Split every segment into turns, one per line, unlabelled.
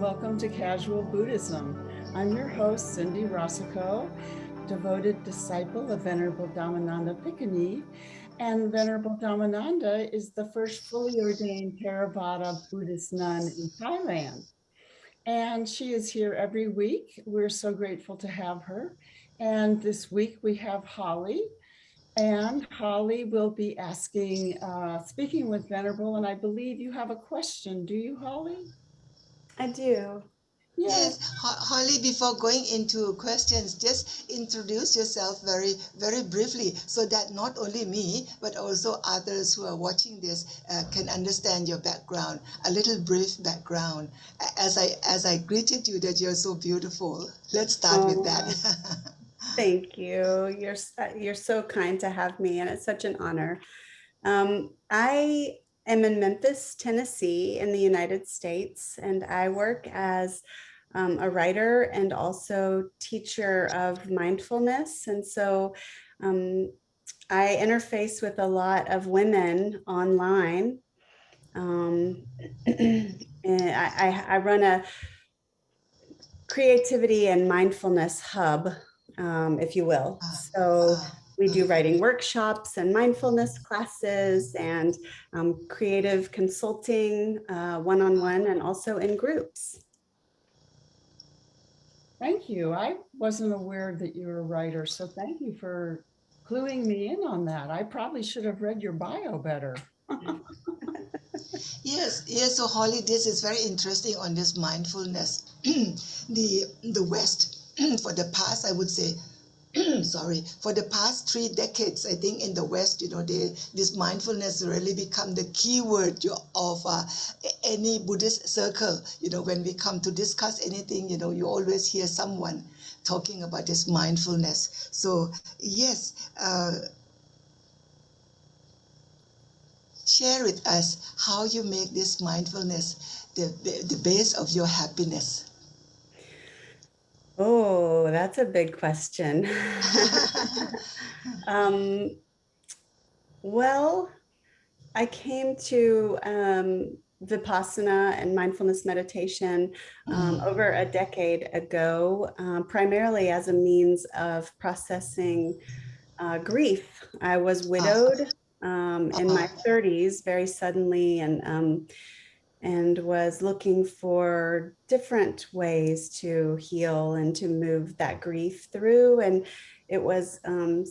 welcome to Casual Buddhism. I'm your host, Cindy Rasicot, devoted disciple of Venerable Dhammananda Pikani. And Venerable Dhammananda is the first fully ordained Theravada Buddhist nun in Thailand. And she is here every week. We're so grateful to have her. And this week we have Hollie. And Hollie will be speaking with Venerable, and I believe you have a question. Do you, Hollie?
I do.
Yes, Hollie, before going into questions, just introduce yourself very, very briefly so that not only me, but also others who are watching this can understand your background, a little brief background. As I greeted you that you're so beautiful. Let's start with that.
Thank you. You're so kind to have me, and it's such an honor. I am in Memphis, Tennessee, in the United States, and I work as a writer and also teacher of mindfulness. And so I interface with a lot of women online. And I run a creativity and mindfulness hub, if you will. So we do writing workshops and mindfulness classes and creative consulting one-on-one and also in groups.
Thank you. I wasn't aware that you were a writer, so thank you for cluing me in on that. I probably should have read your bio better.
Yes. So Hollie, this is very interesting on this mindfulness. the West, for the past, I would say, for the past 3 decades, I think in the West, this mindfulness really become the keyword of any Buddhist circle. When we come to discuss anything, you always hear someone talking about this mindfulness. So yes, share with us how you make this mindfulness the base of your happiness.
Oh, that's a big question. Well, I came to Vipassana and mindfulness meditation over a decade ago, primarily as a means of processing grief. I was widowed in my 30s very suddenly, and was looking for different ways to heal and to move that grief through. And it was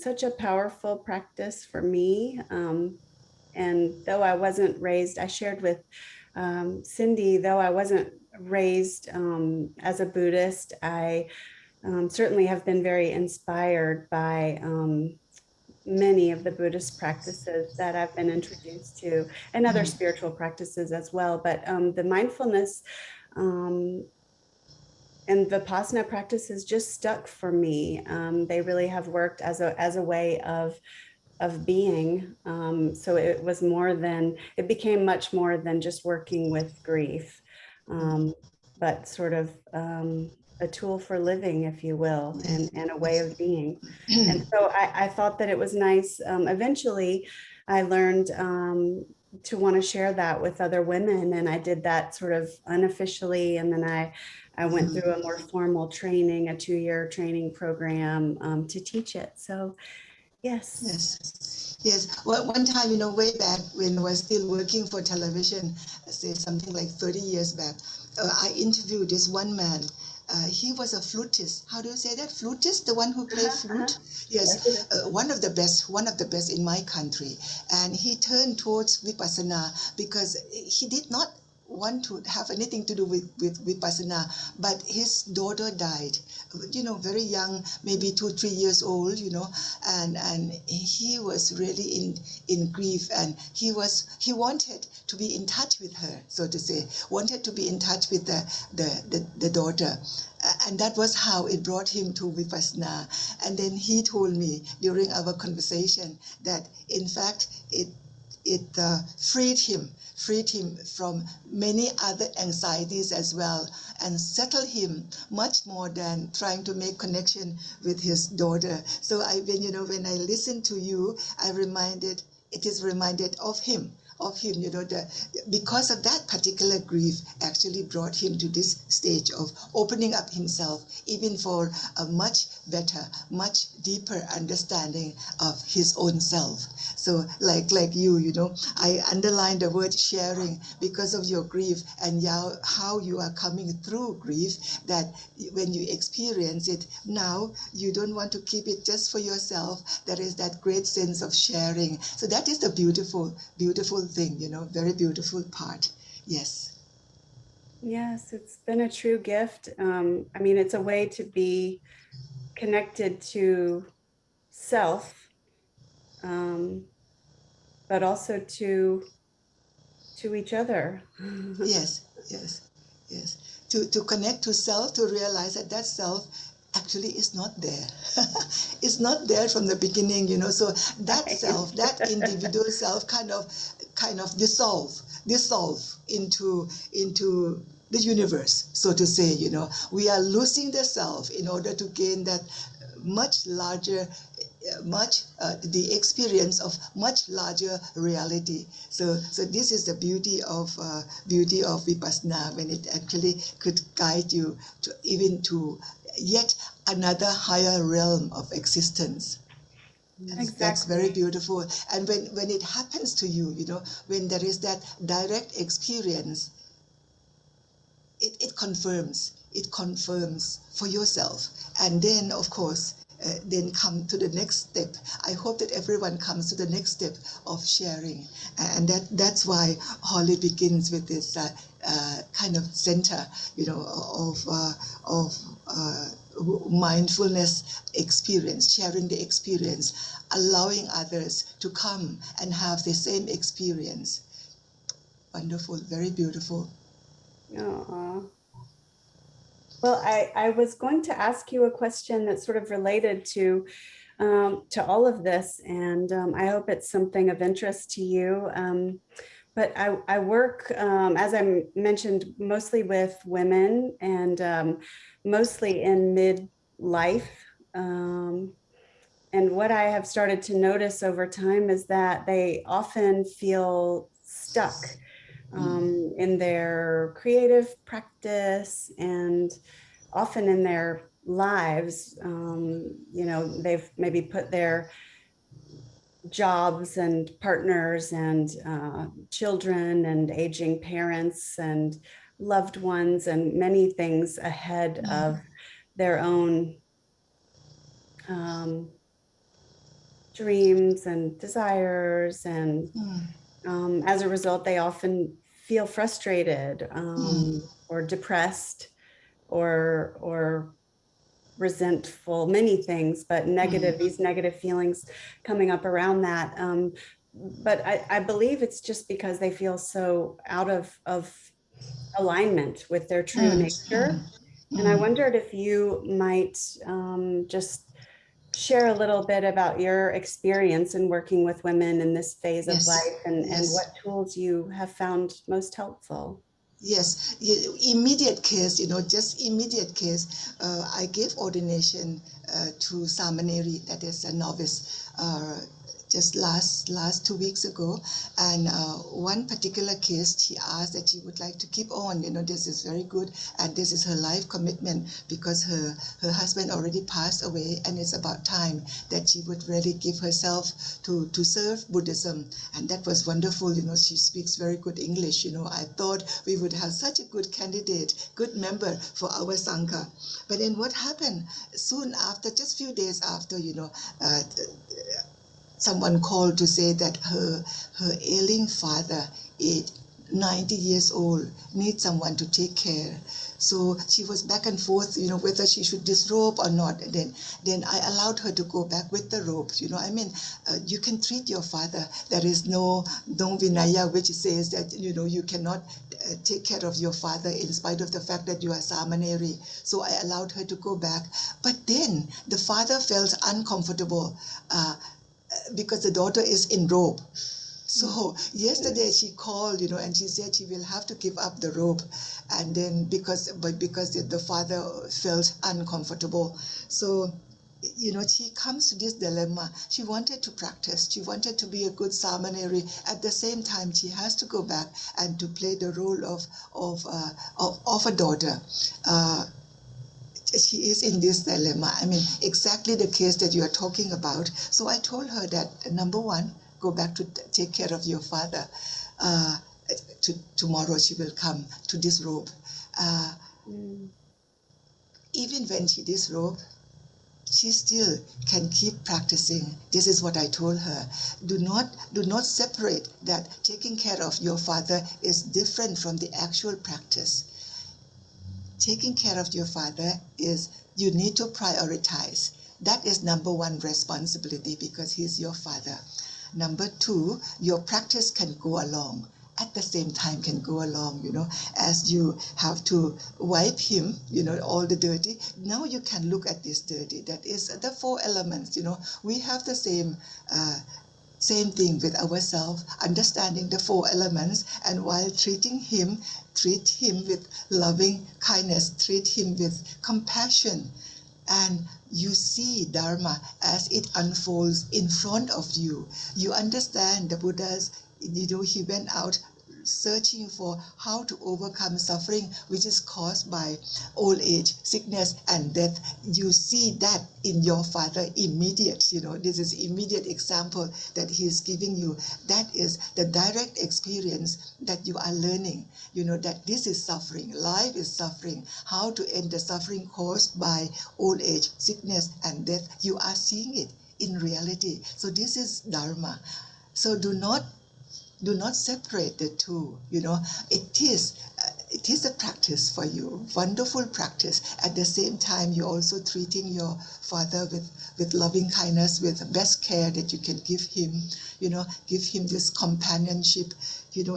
such a powerful practice for me. And though I wasn't raised, I shared with Cindy, though I wasn't raised as a Buddhist, I certainly have been very inspired by many of the Buddhist practices that I've been introduced to, and other spiritual practices as well. But the mindfulness and Vipassana practices just stuck for me. They really have worked as a way of being. So it became much more than just working with grief, but sort of a tool for living, if you will, and a way of being. And so I thought that it was nice. Eventually, I learned to want to share that with other women, and I did that sort of unofficially. And then I went through a more formal training, a 2-year training program to teach it. So, yes.
Well, one time, way back when I was still working for television, say something like 30 years back, I interviewed this one man. He was a flutist. How do you say that? Flutist, the one who played flute? Yes, one of the best in my country. And he turned towards Vipassana because he did not want to have anything to do with Vipassana, but his daughter died, very young, maybe 2-3 years old, and he was really in grief, and he wanted to be in touch with her, so to say, wanted to be in touch with the daughter. And that was how it brought him to Vipassana. And then he told me during our conversation that in fact it freed him from many other anxieties as well, and settled him much more than trying to make connection with his daughter. So when I listened to you, it is reminded of him, of him, because of that particular grief actually brought him to this stage of opening up himself even for a much better, much deeper understanding of his own self. So like you, I underlined the word sharing because of your grief and how you are coming through grief, that when you experience it now, you don't want to keep it just for yourself. There is that great sense of sharing. So that is the beautiful thing, very beautiful part. Yes.
Yes, it's been a true gift. I mean, it's a way to be connected to self, but also to each other.
Yes, yes, yes. To connect to self, to realize that self actually is not there. It's not there from the beginning, So that self, that individual self kind of dissolve into the universe, so to say, We are losing the self in order to gain that much larger the experience of much larger reality. So this is the beauty of Vipassana, when it actually could guide you to even to yet another higher realm of existence. That's very
Exactly.
beautiful. And when it happens to you, when there is that direct experience, it confirms for yourself. And then of course then come to the next step. I hope that everyone comes to the next step of sharing, and that's why Holly begins with this kind of center, of mindfulness experience, sharing the experience, allowing others to come and have the same experience. Wonderful, very beautiful.
Aw. Well, I was going to ask you a question that's sort of related to all of this, and I hope it's something of interest to you. But I work, as I mentioned, mostly with women, and mostly in midlife. And what I have started to notice over time is that they often feel stuck in their creative practice, and often in their lives. They've maybe put their jobs and partners and children and aging parents and loved ones and many things ahead of their own dreams and desires. And as a result, they often feel frustrated or depressed or resentful, many things, but these negative feelings coming up around that. But I believe it's just because they feel so out of alignment with their true nature. And I wondered if you might just share a little bit about your experience in working with women in this phase of life, and what tools you have found most helpful.
Yes, immediate case, just immediate case. I gave ordination to Samaneri, that is a novice, just last 2 weeks ago. And one particular case, she asked that she would like to keep on, this is very good. And this is her life commitment, because her husband already passed away, and it's about time that she would really give herself to serve Buddhism. And that was wonderful. She speaks very good English. I thought we would have such a good candidate, good member for our Sangha. But then what happened? Soon after, just few days after, someone called to say that her ailing father, 90 years old, needs someone to take care. So she was back and forth, whether she should disrobe or not. And then I allowed her to go back with the robes. You can treat your father. There is no Vinaya which says that, you cannot take care of your father in spite of the fact that you are Samaneri. So I allowed her to go back. But then the father felt uncomfortable because the daughter is in robe. So yesterday she called, and she said she will have to give up the robe, and then because the father felt uncomfortable. So she comes to this dilemma. She wanted to practice. She wanted to be a good samaneri. At the same time, she has to go back and to play the role of a daughter. She is in this dilemma. I mean, exactly the case that you are talking about. So I told her that, number one, go back to take care of your father. Tomorrow she will come to disrobe. Even when she disrobe, she still can keep practicing. This is what I told her. Do not separate that taking care of your father is different from the actual practice. Taking care of your father is, you need to prioritize. That is number one responsibility because he's your father. Number two, your practice can go along. At the same time can go along, as you have to wipe him, all the dirty. Now you can look at this dirty. That is the four elements, We have the same thing with ourselves, understanding the four elements, and while treat him with loving kindness, treat him with compassion, and you see Dharma as it unfolds in front of you. You understand the Buddha's, he went out searching for how to overcome suffering which is caused by old age, sickness, and death. You see that in your father immediate, this is immediate example that he is giving you. That is the direct experience that you are learning, that this is suffering, life is suffering, how to end the suffering caused by old age, sickness, and death. You are seeing it in reality. So this is Dharma. So do not separate the two. It is a practice for you, wonderful practice. At the same time, you're also treating your father with loving kindness, with best care that you can give him. Give him this companionship.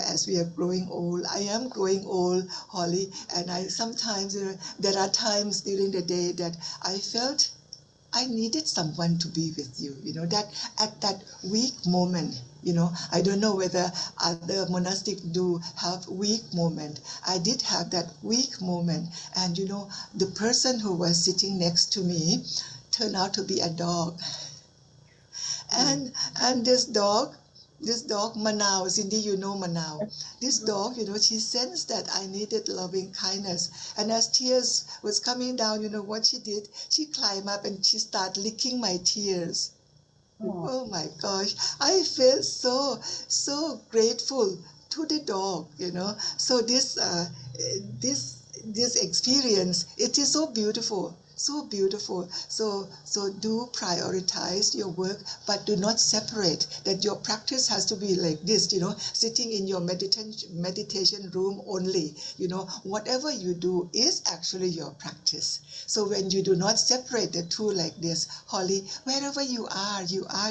As we are growing old, I am growing old, Holly, and I sometimes there are times during the day that I felt I needed someone to be with you, that at that weak moment, I don't know whether other monastics do have weak moment. I did have that weak moment. And, the person who was sitting next to me turned out to be a dog. And this dog, Manao, Cindy, Manao. This dog, she sensed that I needed loving kindness. And as tears was coming down, what she did? She climbed up and she started licking my tears. Oh my gosh, I felt so grateful to the dog, So this experience, it is so beautiful. So beautiful. So do prioritize your work, but do not separate that your practice has to be like this, sitting in your meditation room only. Whatever you do is actually your practice. So when you do not separate the two like this, Holly, wherever you are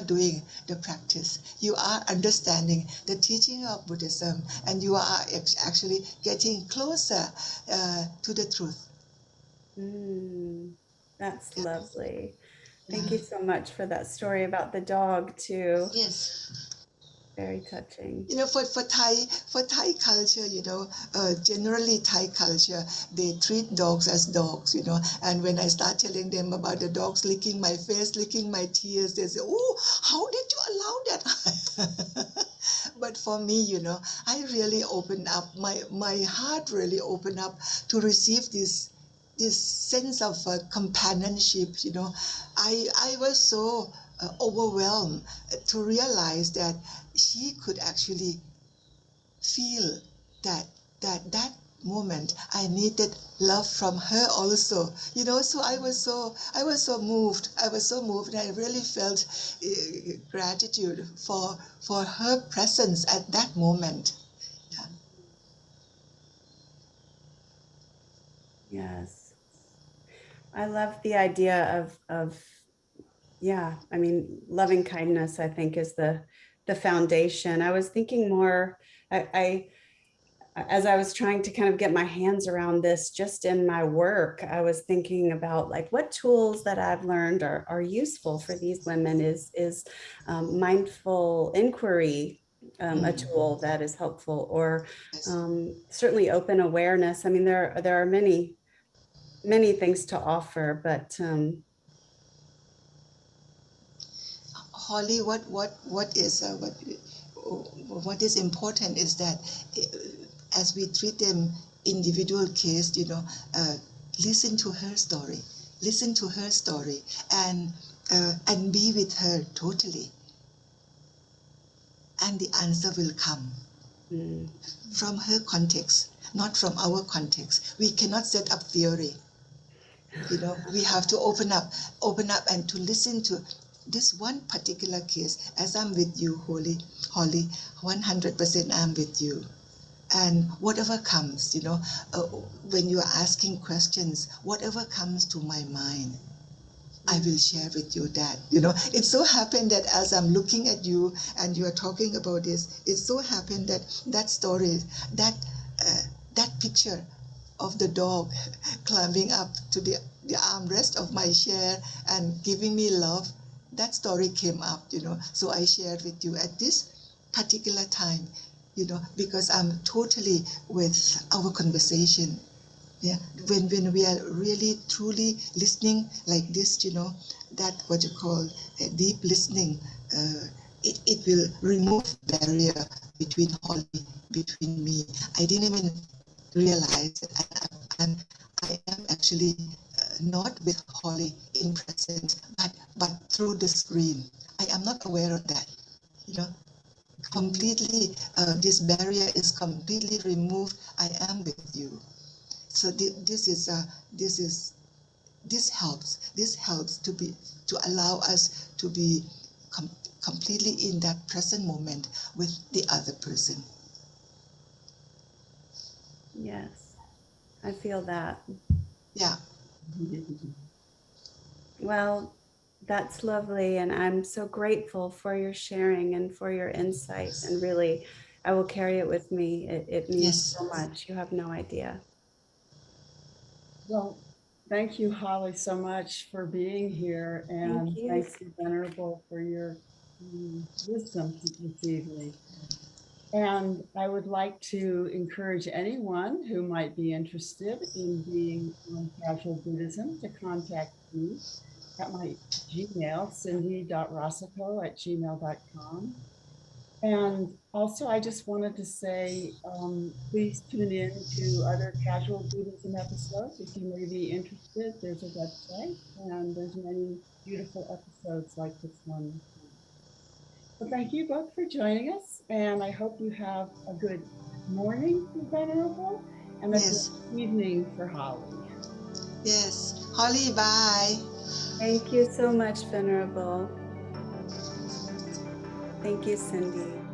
doing the practice. You are understanding the teaching of Buddhism, and you are actually getting closer to the truth.
That's lovely. Thank you so much for that story about the dog too.
Yes.
Very touching.
For Thai culture, generally Thai culture, they treat dogs as dogs, And when I start telling them about the dogs licking my face, licking my tears, they say, "Oh, how did you allow that?" But for me, I really opened up, my heart really opened up to receive this sense of companionship. I was so overwhelmed to realize that she could actually feel that moment I needed love from her also. So I was so moved. And I really felt gratitude for her presence at that moment.
Yes. I love the idea of loving kindness, I think, is the foundation. I was thinking more, I as I was trying to kind of get my hands around this just in my work, I was thinking about like what tools that I've learned are useful for these women. Is mindful inquiry a tool that is helpful, or certainly open awareness. I mean, there are many things to offer, but
Holly, what is important is that as we treat them individual case, listen to her story, and be with her totally, and the answer will come from her context, not from our context. We cannot set up theory. We have to open up and to listen to this one particular case. As I'm with you, Holly, 100% I'm with you. And whatever comes, when you are asking questions, whatever comes to my mind, I will share with you that. It so happened that as I'm looking at you and you are talking about this, it so happened that that story, that picture of the dog climbing up to the armrest of my chair and giving me love, that story came up, So I shared with you at this particular time, because I'm totally with our conversation. Yeah, when we are really truly listening like this, that what you call deep listening, it will remove barrier between Holly, between me. I didn't even realize that I am actually not with Holly in presence, but through the screen. I am not aware of that, completely. This barrier is completely removed. I am with you. So this helps to allow us to be completely in that present moment with the other person.
Yes, I feel that.
Yeah.
Well, that's lovely, and I'm so grateful for your sharing and for your insights, and really I will carry it with me. It means so much. You have no idea.
Well, thank you, Holly, so much for being here, and thank you, Venerable, for your wisdom this evening. And I would like to encourage anyone who might be interested in being on Casual Buddhism to contact me at my Gmail, cindy.rasicot@gmail.com. And also, I just wanted to say, please tune in to other Casual Buddhism episodes if you may be interested. There's a website, and there's many beautiful episodes like this one. Well, thank you both for joining us, and I hope you have a good morning for Venerable and a good evening for Holly.
Yes. Holly, bye.
Thank you so much, Venerable. Thank you, Cindy.